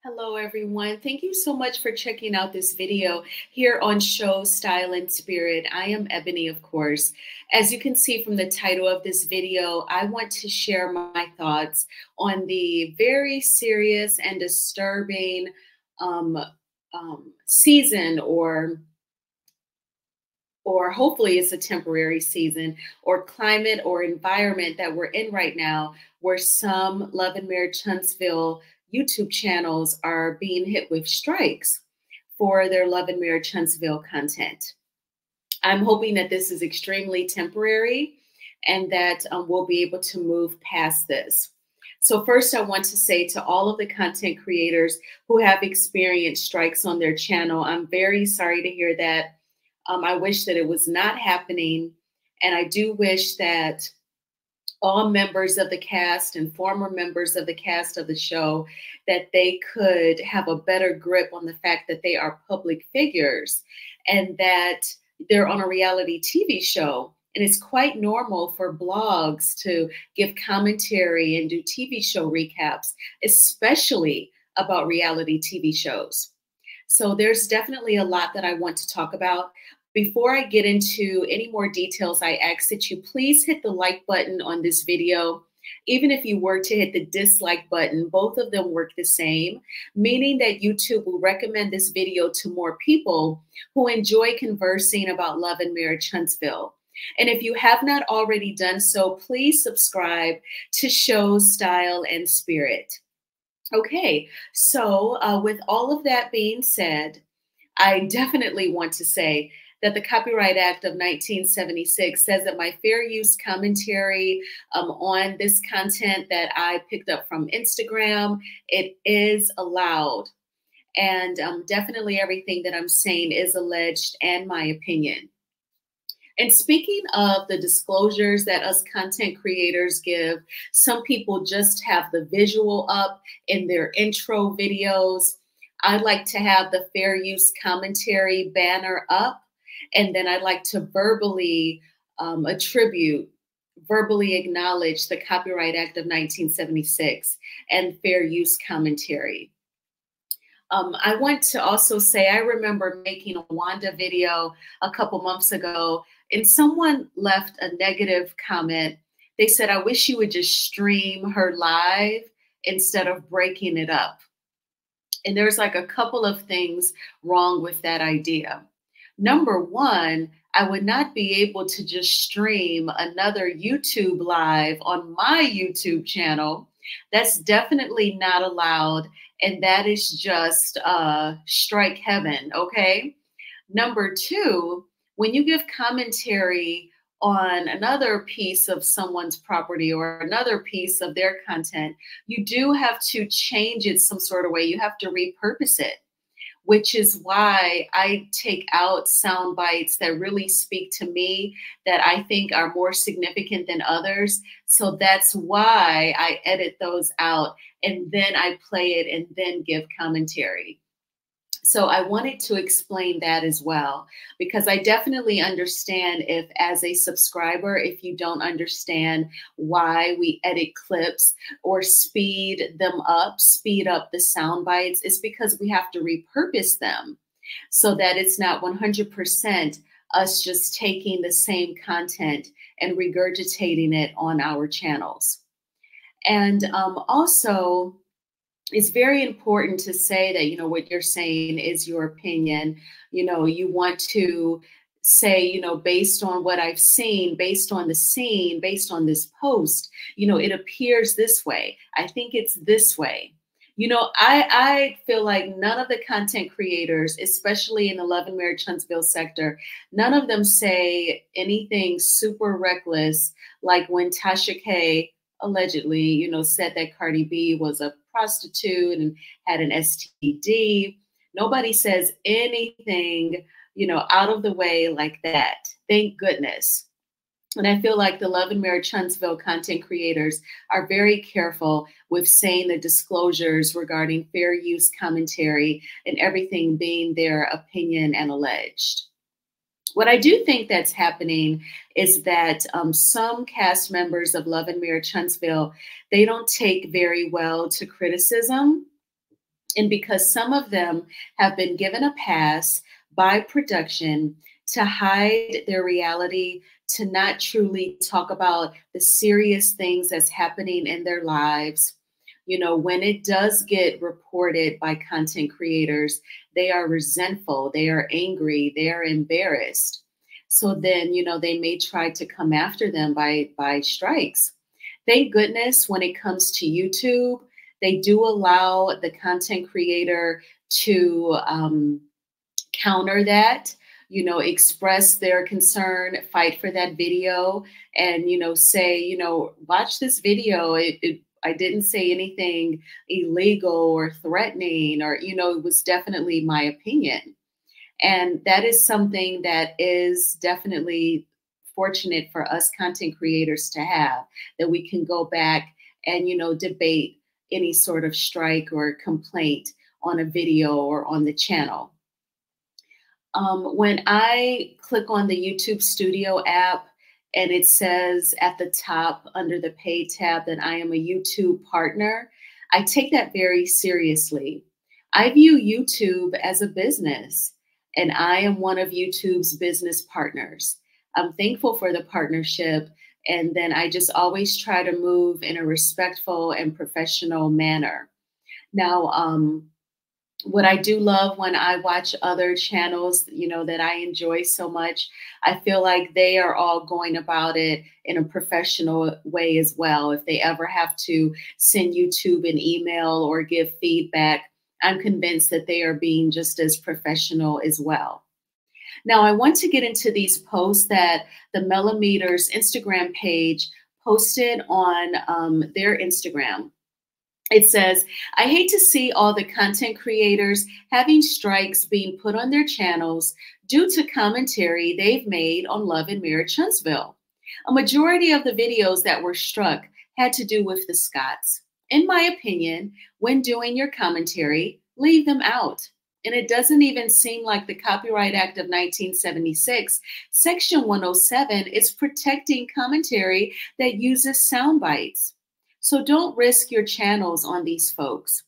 Hello, everyone. Thank you so much for checking out this video here on Show Style and Spirit. I am Ebony, of course. As you can see from the title of this video, I want to share my thoughts on the very serious and disturbing um, season or hopefully it's a temporary season or climate or environment that we're in right now, where some Love and Marriage Huntsville YouTube channels are being hit with strikes for their Love and Marriage Huntsville content. I'm hoping that this is extremely temporary and that we'll be able to move past this. So first, I want to say to all of the content creators who have experienced strikes on their channel, I'm very sorry to hear that. I wish that it was not happening. And I do wish that all members of the cast and former members of the cast of the show, that they could have a better grip on the fact that they are public figures and that they're on a reality TV show. And it's quite normal for blogs to give commentary and do TV show recaps, especially about reality TV shows. So there's definitely a lot that I want to talk about. Before I get into any more details, I ask that you please hit the like button on this video. Even if you were to hit the dislike button, both of them work the same, meaning that YouTube will recommend this video to more people who enjoy conversing about Love and Marriage Huntsville. And if you have not already done so, please subscribe to Show Style and Spirit. Okay, so with all of that being said, I definitely want to say that the Copyright Act of 1976 says that my fair use commentary on this content that I picked up from Instagram, it is allowed. And definitely everything that I'm saying is alleged and my opinion. And speaking of the disclosures that us content creators give, some people just have the visual up in their intro videos. I'd like to have the fair use commentary banner up, and then I'd like to verbally verbally acknowledge the Copyright Act of 1976 and fair use commentary. I want to also say, I remember making a Wanda video a couple months ago, and someone left a negative comment. They said, I wish you would just stream her live instead of breaking it up. And there's like a couple of things wrong with that idea. Number one, I would not be able to just stream another YouTube live on my YouTube channel. That's definitely not allowed. And that is just strike heaven, okay? Number two, when you give commentary on another piece of someone's property or another piece of their content, you do have to change it some sort of way. You have to repurpose it, which is why I take out sound bites that really speak to me, that I think are more significant than others. So that's why I edit those out and then I play it and then give commentary. So I wanted to explain that as well, because I definitely understand if, as a subscriber, if you don't understand why we edit clips or speed them up, speed up the sound bites, it's because we have to repurpose them so that it's not 100% us just taking the same content and regurgitating it on our channels. And also, it's very important to say that, you know, what you're saying is your opinion. You know, you want to say, you know, based on what I've seen, based on the scene, based on this post, you know, it appears this way. I think it's this way. You know, I feel like none of the content creators, especially in the Love and Marriage Huntsville sector, none of them say anything super reckless, like when Tasha K allegedly, you know, said that Cardi B was a prostitute and had an STD. Nobody says anything, you know, out of the way like that. Thank goodness. And I feel like the Love and Marriage Huntsville content creators are very careful with saying the disclosures regarding fair use commentary and everything being their opinion and alleged. What I do think that's happening is that some cast members of Love and Marriage Huntsville, they don't take very well to criticism. And because some of them have been given a pass by production to hide their reality, to not truly talk about the serious things that's happening in their lives. You know, when it does get reported by content creators, they are resentful, they are angry, they are embarrassed. So then, you know, they may try to come after them by strikes. Thank goodness when it comes to YouTube, they do allow the content creator to counter that, you know, express their concern, fight for that video, and, you know, say, you know, watch this video. I didn't say anything illegal or threatening, or, you know, it was definitely my opinion. And that is something that is definitely fortunate for us content creators to have, that we can go back and, you know, debate any sort of strike or complaint on a video or on the channel. When I click on the YouTube Studio app and it says at the top under the Pay tab that I am a YouTube partner, I take that very seriously. I view YouTube as a business, and I am one of YouTube's business partners. I'm thankful for the partnership, and then I just always try to move in a respectful and professional manner. Now, what I do love when I watch other channels, you know, that I enjoy so much, I feel like they are all going about it in a professional way as well. If they ever have to send YouTube an email or give feedback, I'm convinced that they are being just as professional as well. Now, I want to get into these posts that the Millimeters Instagram page posted on their Instagram. It says, I hate to see all the content creators having strikes being put on their channels due to commentary they've made on Love and Marriage Huntsville. A majority of the videos that were struck had to do with the Scots. In my opinion, when doing your commentary, leave them out. And it doesn't even seem like the Copyright Act of 1976, Section 107, is protecting commentary that uses sound bites. So don't risk your channels on these folks.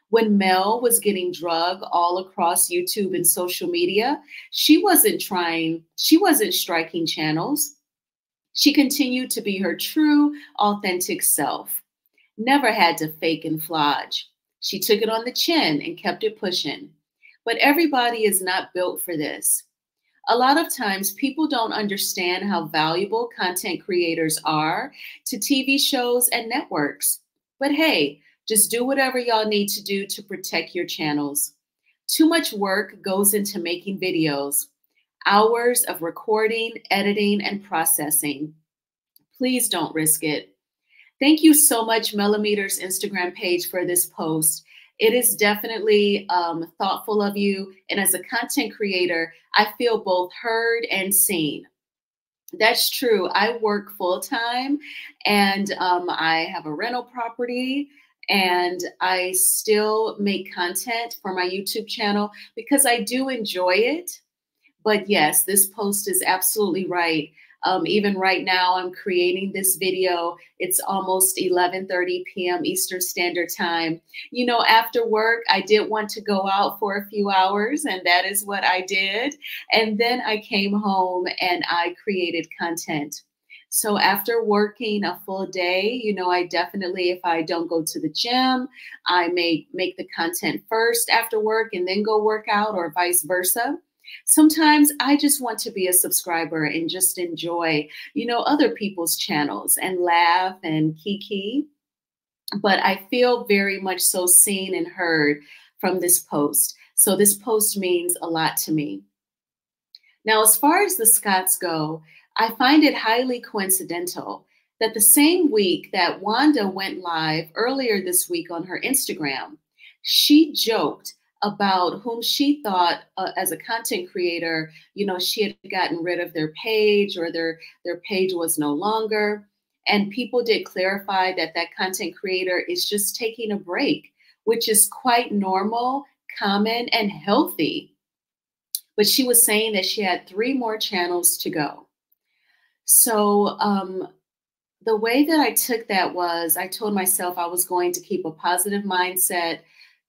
When Mel was getting drug all across YouTube and social media, she wasn't striking channels. She continued to be her true, authentic self. Never had to fake and flodge. She took it on the chin and kept it pushing. But everybody is not built for this. A lot of times people don't understand how valuable content creators are to TV shows and networks. But hey, just do whatever y'all need to do to protect your channels. Too much work goes into making videos, hours of recording, editing, and processing. Please don't risk it. Thank you so much, Millimeters Instagram page, for this post. It is definitely thoughtful of you. And as a content creator, I feel both heard and seen. That's true. I work full time and I have a rental property, and I still make content for my YouTube channel because I do enjoy it. But yes, this post is absolutely right. Even right now, I'm creating this video. It's almost 11:30 p.m. Eastern Standard Time. You know, after work, I did want to go out for a few hours, and that is what I did. And then I came home and I created content. So after working a full day, you know, I definitely, if I don't go to the gym, I may make the content first after work and then go work out, or vice versa. Sometimes I just want to be a subscriber and just enjoy, you know, other people's channels and laugh and kiki. But I feel very much so seen and heard from this post. So this post means a lot to me. Now, as far as the Scots go, I find it highly coincidental that the same week that Wanda went live earlier this week on her Instagram, she joked about whom she thought as a content creator, you know, she had gotten rid of their page, or their page was no longer. And people did clarify that that content creator is just taking a break, which is quite normal, common, and healthy. But she was saying that she had 3 more channels to go. So the way that I took that was, I told myself I was going to keep a positive mindset,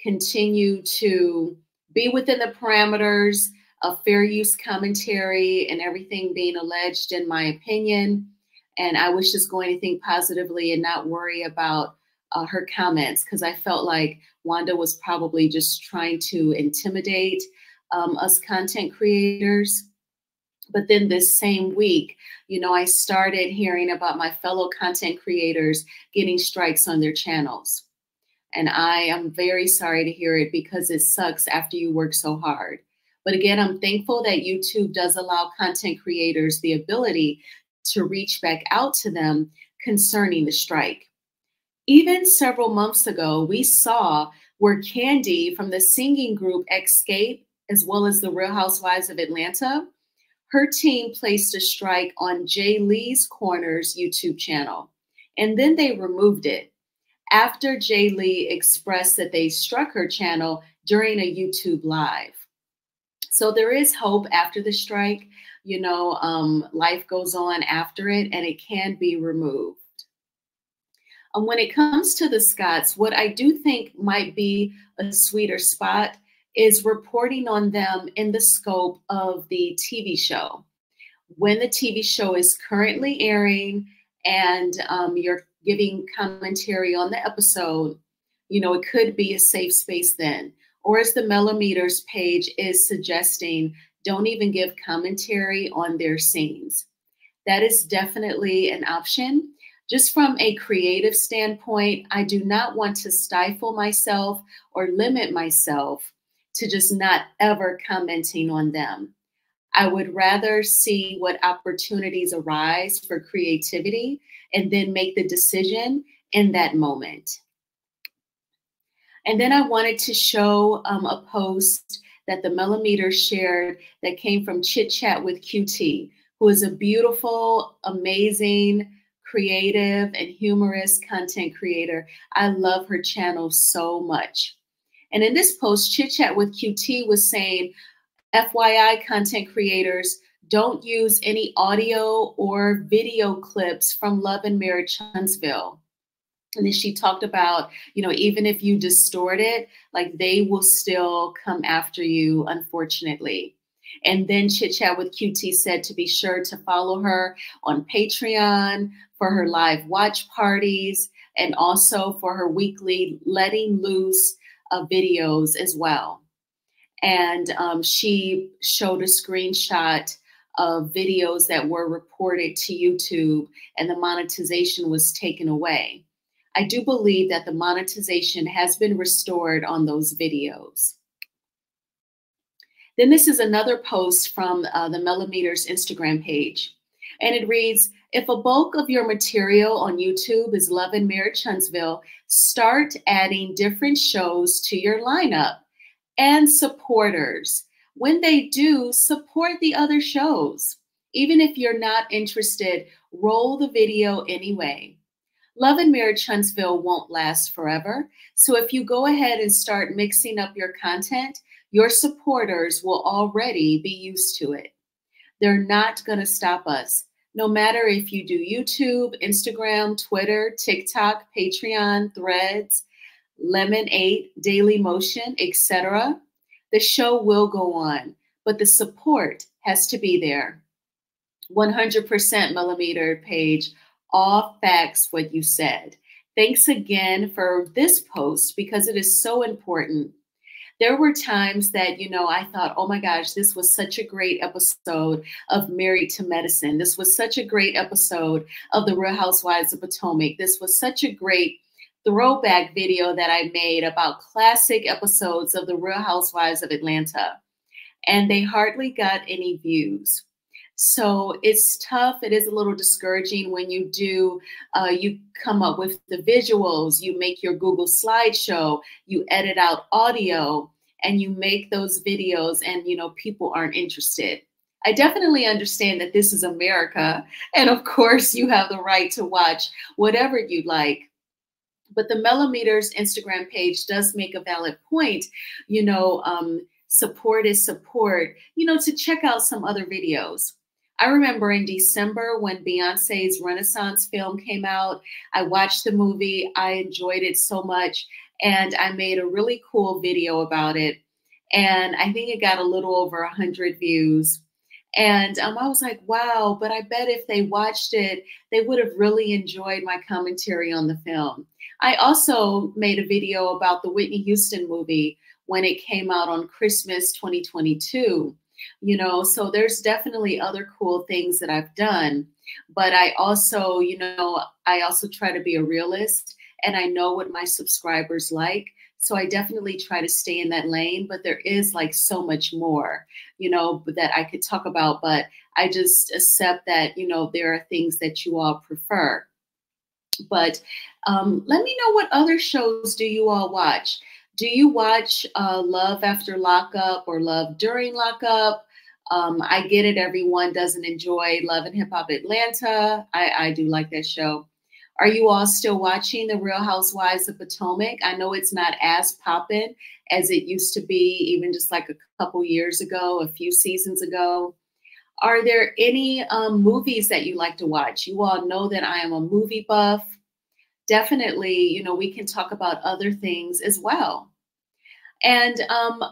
continue to be within the parameters of fair use commentary and everything being alleged, in my opinion. And I was just going to think positively and not worry about her comments, because I felt like Wanda was probably just trying to intimidate us content creators. But then this same week, I started hearing about my fellow content creators getting strikes on their channels. And I am very sorry to hear it, because it sucks after you work so hard. But again, I'm thankful that YouTube does allow content creators the ability to reach back out to them concerning the strike. Even several months ago, we saw where Candy from the singing group Escape, as well as the Real Housewives of Atlanta, her team placed a strike on Jay Lee's Corner's YouTube channel, and then they removed it after Jay Lee expressed that they struck her channel during a YouTube live. So there is hope after the strike. Life goes on after it, and it can be removed. When it comes to the Scots, what I do think might be a sweeter spot is reporting on them in the scope of the TV show. When the TV show is currently airing and you're giving commentary on the episode, it could be a safe space then. Or as the Mamers page is suggesting, don't even give commentary on their scenes. That is definitely an option. Just from a creative standpoint, I do not want to stifle myself or limit myself to just not ever commenting on them. I would rather see what opportunities arise for creativity and then make the decision in that moment. And then I wanted to show a post that the Mamers shared that came from Chitchat with QT, who is a beautiful, amazing, creative, and humorous content creator. I love her channel so much. And in this post, Chitchat with QT was saying, FYI, content creators, don't use any audio or video clips from Love and Marriage Huntsville. And then she talked about, even if you distort it, like they will still come after you, unfortunately. And then Chitchat with QT said to be sure to follow her on Patreon for her live watch parties and also for her weekly letting loose videos as well. And she showed a screenshot of videos that were reported to YouTube and the monetization was taken away. I do believe that the monetization has been restored on those videos. Then this is another post from the Mamers Instagram page. And it reads, if a bulk of your material on YouTube is Love and Marriage Huntsville, start adding different shows to your lineup and supporters. When they do, support the other shows. Even if you're not interested, roll the video anyway. Love and Marriage Huntsville won't last forever. So if you go ahead and start mixing up your content, your supporters will already be used to it. They're not going to stop us. No matter if you do YouTube, Instagram, Twitter, TikTok, Patreon, Threads, Lemon8, Daily Motion, etc., the show will go on, but the support has to be there. 100% Mamers page. All facts, what you said. Thanks again for this post because it is so important. There were times that, I thought, oh my gosh, this was such a great episode of Married to Medicine. This was such a great episode of The Real Housewives of Potomac. This was such a great throwback video that I made about classic episodes of The Real Housewives of Atlanta. And they hardly got any views. So it's tough. It is a little discouraging when you do, you come up with the visuals, you make your Google slideshow, you edit out audio, and you make those videos and, people aren't interested. I definitely understand that this is America. And of course, you have the right to watch whatever you like. But the Mamers Instagram page does make a valid point, support is support, to check out some other videos. I remember in December when Beyonce's Renaissance film came out, I watched the movie, I enjoyed it so much. and I made a really cool video about it. And I think it got a little over 100 views. And I was like, wow, but I bet if they watched it, they would have really enjoyed my commentary on the film. I also made a video about the Whitney Houston movie when it came out on Christmas 2022. You know, so there's definitely other cool things that I've done. But I also, you know, I also try to be a realist, and I know what my subscribers like. So I definitely try to stay in that lane, but there is like so much more, you know, that I could talk about, but I just accept that, you know, there are things that you all prefer. But let me know what other shows do you all watch? Do you watch Love After Lockup or Love During Lockup? I get it, everyone doesn't enjoy Love and Hip Hop Atlanta. I do like that show. Are you all still watching The Real Housewives of Potomac? I know it's not as poppin' as it used to be, even just like a couple years ago, a few seasons ago. Are there any movies that you like to watch? You all know that I am a movie buff. Definitely, you know, we can talk about other things as well. And,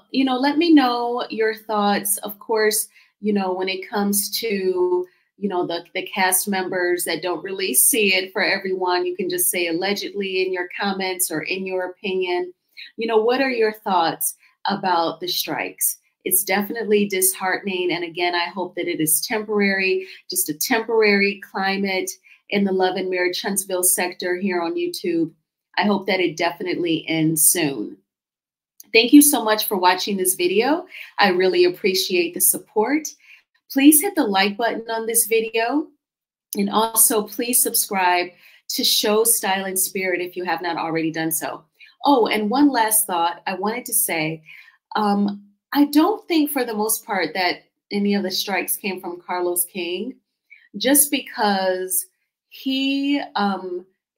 you know, let me know your thoughts. Of course, you know, when it comes to, you know, the cast members that don't really see it for everyone, you can just say allegedly in your comments or in your opinion. You know, what are your thoughts about the strikes? It's definitely disheartening. And again, I hope that it is temporary, just a temporary climate in the Love and Marriage Huntsville sector here on YouTube. I hope that it definitely ends soon. Thank you so much for watching this video. I really appreciate the support. Please hit the like button on this video. And also please subscribe to Show Style and Spirit if you have not already done so. Oh, and one last thought I wanted to say, I don't think for the most part that any of the strikes came from Carlos King, just because he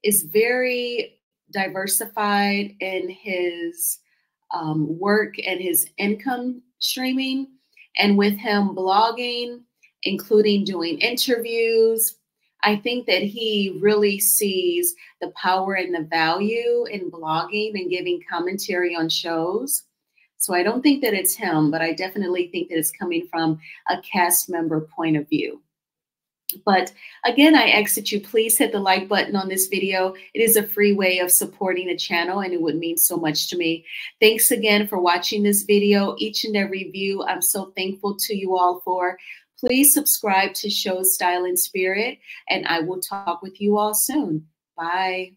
is very diversified in his work and his income streaming. And with him blogging, including doing interviews, I think that he really sees the power and the value in blogging and giving commentary on shows. So I don't think that it's him, but I definitely think that it's coming from a cast member point of view. But again, I ask that you please hit the like button on this video. It is a free way of supporting the channel, and it would mean so much to me. Thanks again for watching this video. Each and every view, I'm so thankful to you all for. Please subscribe to Show Style and Spirit, and I will talk with you all soon. Bye.